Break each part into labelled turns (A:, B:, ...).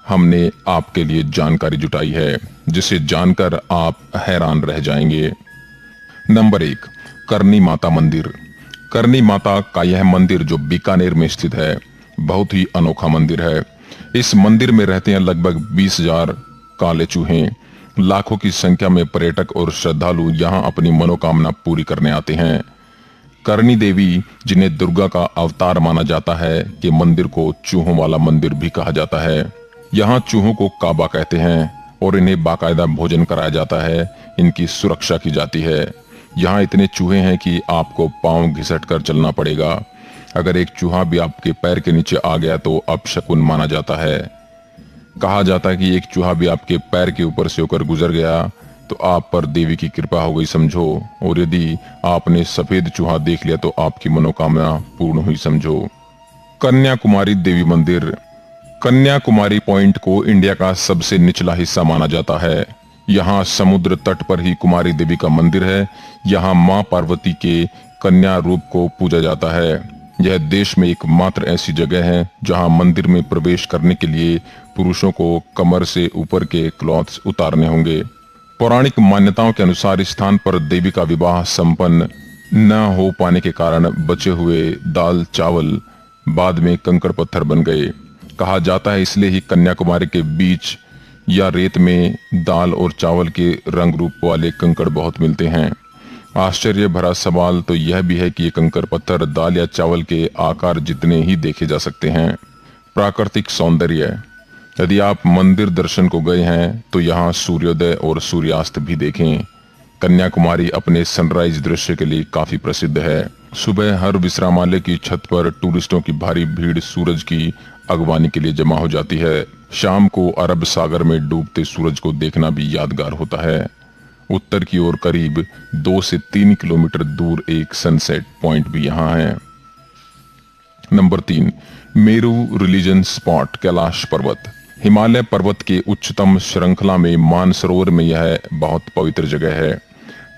A: हमने आपके लिए जानकारी जुटाई है जिसे जानकर आप हैरान रह जाएंगे। नंबर 1, करनी माता मंदिर। करनी माता का यह मंदिर जो बीकानेर में स्थित है, बहुत ही अनोखा मंदिर है। इस मंदिर में रहते हैं लगभग 20,000 काले चूहे। लाखों की संख्या में पर्यटक और श्रद्धालु यहाँ अपनी मनोकामना पूरी करने आते हैं। करनी देवी, जिन्हें दुर्गा का अवतार माना जाता है, के मंदिर को चूहों वाला मंदिर भी कहा जाता है। यहाँ चूहों को काबा कहते हैं और इन्हें बाकायदा भोजन कराया जाता है। इनकी सुरक्षा की जाती है। यहाँ इतने चूहे हैं कि आपको पांव घिसट कर चलना पड़ेगा। अगर एक चूहा भी आपके पैर के नीचे आ गया तो अपशकुन माना जाता है। कहा जाता है कि एक चूहा भी आपके पैर के ऊपर से होकर गुजर गया तो आप पर देवी की कृपा हो गई समझो, और यदि आपने सफेद चूहा देख लिया तो आपकी मनोकामना पूर्ण हुई समझो। कन्याकुमारी देवी मंदिर। कन्याकुमारी पॉइंट को इंडिया का सबसे निचला हिस्सा माना जाता है। यहाँ समुद्र तट पर ही कुमारी देवी का मंदिर है। यहाँ माँ पार्वती के कन्या रूप को पूजा जाता है। यह देश में एकमात्र ऐसी जगह है जहाँ मंदिर में प्रवेश करने के लिए पुरुषों को कमर से ऊपर के क्लॉथ्स उतारने होंगे। पौराणिक मान्यताओं के अनुसार इस स्थान पर देवी का विवाह संपन्न न हो पाने के कारण बचे हुए दाल चावल बाद में कंकड़ पत्थर बन गए। कहा जाता है इसलिए ही कन्याकुमारी के बीच या रेत में दाल और चावल के रंग रूप वाले कंकड़ बहुत मिलते हैं। आश्चर्य भरा सवाल तो यह भी है कि ये कंकड़ पत्थर दाल या चावल के आकार जितने ही देखे जा सकते हैं। प्राकृतिक सौंदर्य। यदि आप मंदिर दर्शन को गए हैं तो यहाँ सूर्योदय और सूर्यास्त भी देखें। कन्याकुमारी अपने सनराइज दृश्य के लिए काफी प्रसिद्ध है। सुबह हर विश्रामालय की छत पर टूरिस्टों की भारी भीड़ सूरज की अगवानी के लिए जमा हो जाती है। शाम को अरब सागर में डूबते सूरज को देखना भी यादगार होता है। उत्तर की ओर करीब 2 से 3 किलोमीटर दूर एक सनसेट पॉइंट भी यहाँ है। Number 3, Meru religion spot Kailash पर्वत। हिमालय पर्वत के उच्चतम श्रृंखला में मानसरोवर में यह बहुत पवित्र जगह है।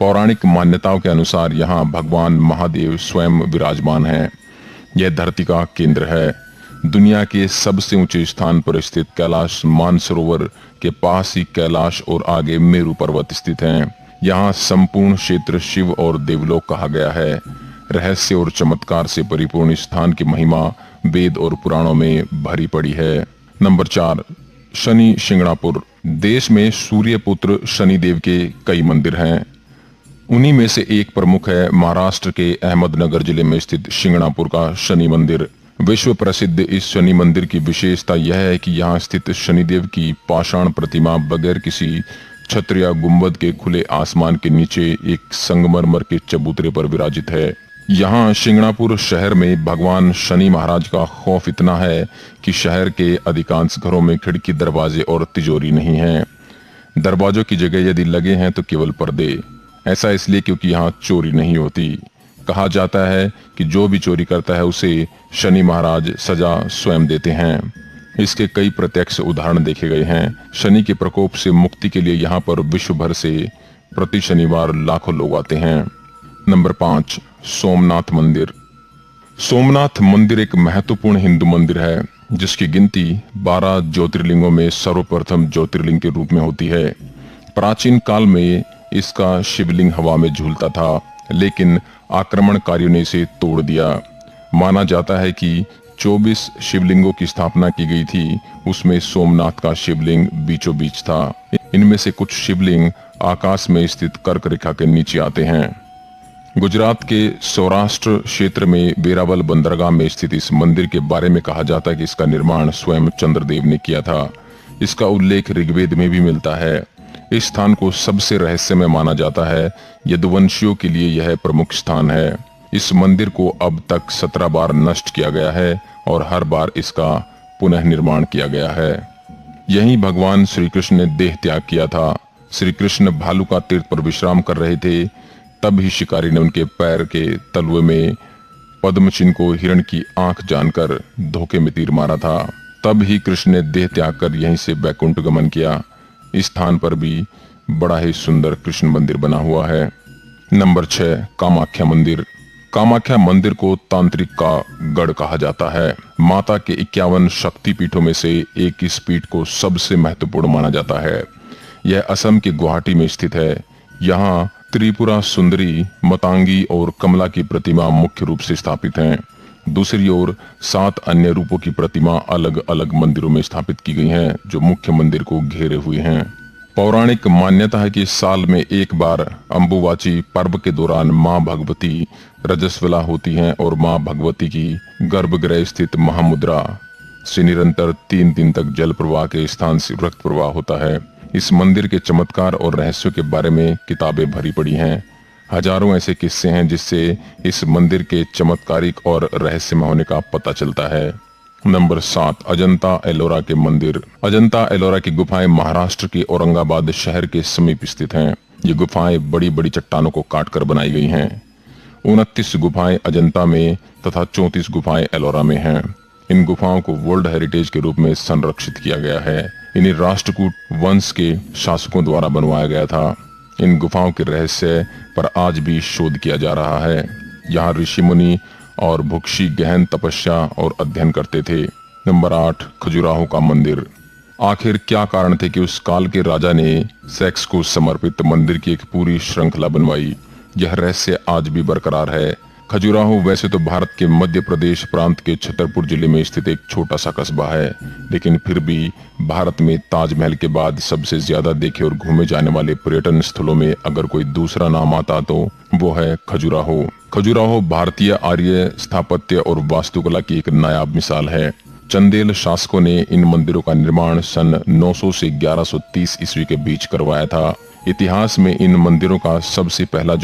A: पौराणिक मान्यताओं के अनुसार यहाँ भगवान महादेव स्वयं विराजमान हैं। यह धरती का केंद्र है। दुनिया के सबसे ऊंचे स्थान पर स्थित कैलाश मानसरोवर के पास ही कैलाश और आगे मेरू पर्वत स्थित हैं। यहाँ संपूर्ण क्षेत्र शिव और देवलोक कहा गया है। रहस्य और चमत्कार से परिपूर्ण इस स्थान की महिमा वेद और पुराणों में भरी पड़ी है। नंबर 4, शनि शिंगणापुर। देश में सूर्य पुत्र शनिदेव के कई मंदिर हैं। उन्हीं में से एक प्रमुख है महाराष्ट्र के अहमदनगर जिले में स्थित शिंगणापुर का शनि मंदिर। विश्व प्रसिद्ध इस शनि मंदिर की विशेषता यह है कि यहाँ स्थित शनिदेव की पाषाण प्रतिमा बगैर किसी छत्र या गुंबद के खुले आसमान के नीचे एक संगमरमर के चबूतरे पर विराजित है। यहाँ शिंगणापुर शहर में भगवान शनि महाराज का खौफ इतना है कि शहर के अधिकांश घरों में खिड़की, दरवाजे और तिजोरी नहीं है। दरवाजों की जगह यदि लगे हैं तो केवल पर्दे। ऐसा इसलिए क्योंकि यहाँ चोरी नहीं होती। कहा जाता है कि जो भी चोरी करता है उसे शनि महाराज सजा स्वयं देते हैं। इसके कई प्रत्यक्ष उदाहरण देखे गए हैं। शनि के प्रकोप से मुक्ति के लिए यहाँ पर विश्व भर से प्रति शनिवार लाखों लोग आते हैं। नंबर 5, सोमनाथ मंदिर। सोमनाथ मंदिर एक महत्वपूर्ण हिंदू मंदिर है जिसकी गिनती 12 ज्योतिर्लिंगों में सर्वप्रथम ज्योतिर्लिंग के रूप में होती है। प्राचीन काल में इसका शिवलिंग हवा में झूलता था, लेकिन आक्रमणकारियों ने इसे तोड़ दिया। माना जाता है कि 24 शिवलिंगों की स्थापना की गई थी, उसमें सोमनाथ का शिवलिंग बीचों बीच था। इनमें से कुछ शिवलिंग आकाश में स्थित कर्क रेखा के नीचे आते हैं। गुजरात के सौराष्ट्र क्षेत्र में वेरावल बंदरगाह में स्थित इस मंदिर के बारे में कहा जाता है कि इसका निर्माण स्वयं चंद्रदेव ने किया था। इसका उल्लेख ऋग्वेद में भी मिलता है। इस स्थान को सबसे रहस्यमय माना जाता है। यदुवंशियों के लिए यह प्रमुख स्थान है। इस मंदिर को अब तक 17 बार नष्ट किया गया है और हर बार इसका पुनः निर्माण किया गया है। यहीं भगवान श्री कृष्ण ने देह त्याग किया था। श्री कृष्ण भालू का तीर्थ पर विश्राम कर रहे थे, तब ही शिकारी ने उनके पैर के तलवे में पद्म चिन्ह को हिरण की आंख जानकर धोखे में तीर मारा था। तब ही कृष्ण ने देह त्याग कर यहीं से वैकुंठ गमन किया। इस स्थान पर भी बड़ा ही सुंदर कृष्ण मंदिर बना हुआ है। नंबर 6, कामाख्या मंदिर। कामाख्या मंदिर को तांत्रिक का गढ़ कहा जाता है। माता के 51 शक्ति पीठों में से एक इस पीठ को सबसे महत्वपूर्ण माना जाता है। यह असम के गुवाहाटी में स्थित है। यहाँ त्रिपुरा सुंदरी, मतांगी और कमला की प्रतिमा मुख्य रूप से स्थापित हैं। दूसरी ओर 7 अन्य रूपों की प्रतिमा अलग अलग मंदिरों में स्थापित की गई हैं, जो मुख्य मंदिर को घेरे हुए हैं। पौराणिक मान्यता है कि साल में एक बार अम्बुवाची पर्व के दौरान मां भगवती रजस्वला होती हैं और मां भगवती की गर्भगृह स्थित महामुद्रा से निरंतर 3 दिन तक जल प्रवाह के स्थान से रक्त प्रवाह होता है। इस मंदिर के चमत्कार और रहस्यों के बारे में किताबें भरी पड़ी हैं। हजारों ऐसे किस्से हैं जिससे इस मंदिर के चमत्कारिक और रहस्यमय होने का पता चलता है। नंबर 7, अजंता एलोरा के मंदिर। अजंता एलोरा की गुफाएं महाराष्ट्र के औरंगाबाद शहर के समीप स्थित हैं। ये गुफाएं बड़ी बड़ी चट्टानों को काटकर बनाई गई हैं। 29 गुफाएं अजंता में तथा 34 गुफाएं एलोरा में हैं। इन गुफाओं को वर्ल्ड हेरिटेज के रूप में संरक्षित किया गया है। इन्हें राष्ट्रकूट वंश के शासकों द्वारा बनवाया गया था। इन गुफाओं के रहस्य पर आज भी शोध किया जा रहा है। यहाँ ऋषि मुनि और भुक्षी गहन तपस्या और अध्ययन करते थे। नंबर 8, खजुराहो का मंदिर। आखिर क्या कारण थे कि उस काल के राजा ने सेक्स को समर्पित मंदिर की एक पूरी श्रृंखला बनवाई? यह रहस्य आज भी बरकरार है। खजुराहो वैसे तो भारत के मध्य प्रदेश प्रांत के छतरपुर जिले में स्थित एक छोटा सा कस्बा है, लेकिन फिर भी भारत में ताजमहल के बाद सबसे ज्यादा देखे और घूमे जाने वाले पर्यटन स्थलों में अगर कोई दूसरा नाम आता तो वो है खजुराहो। खजुराहो भारतीय आर्य स्थापत्य और वास्तुकला की एक नायाब मिसाल है। चंदेल शासकों ने इन मंदिरों का निर्माण सन 900 से 1130 ईस्वी के बीच करवाया था। इतिहास में इन मंदिरों का सबसे पहला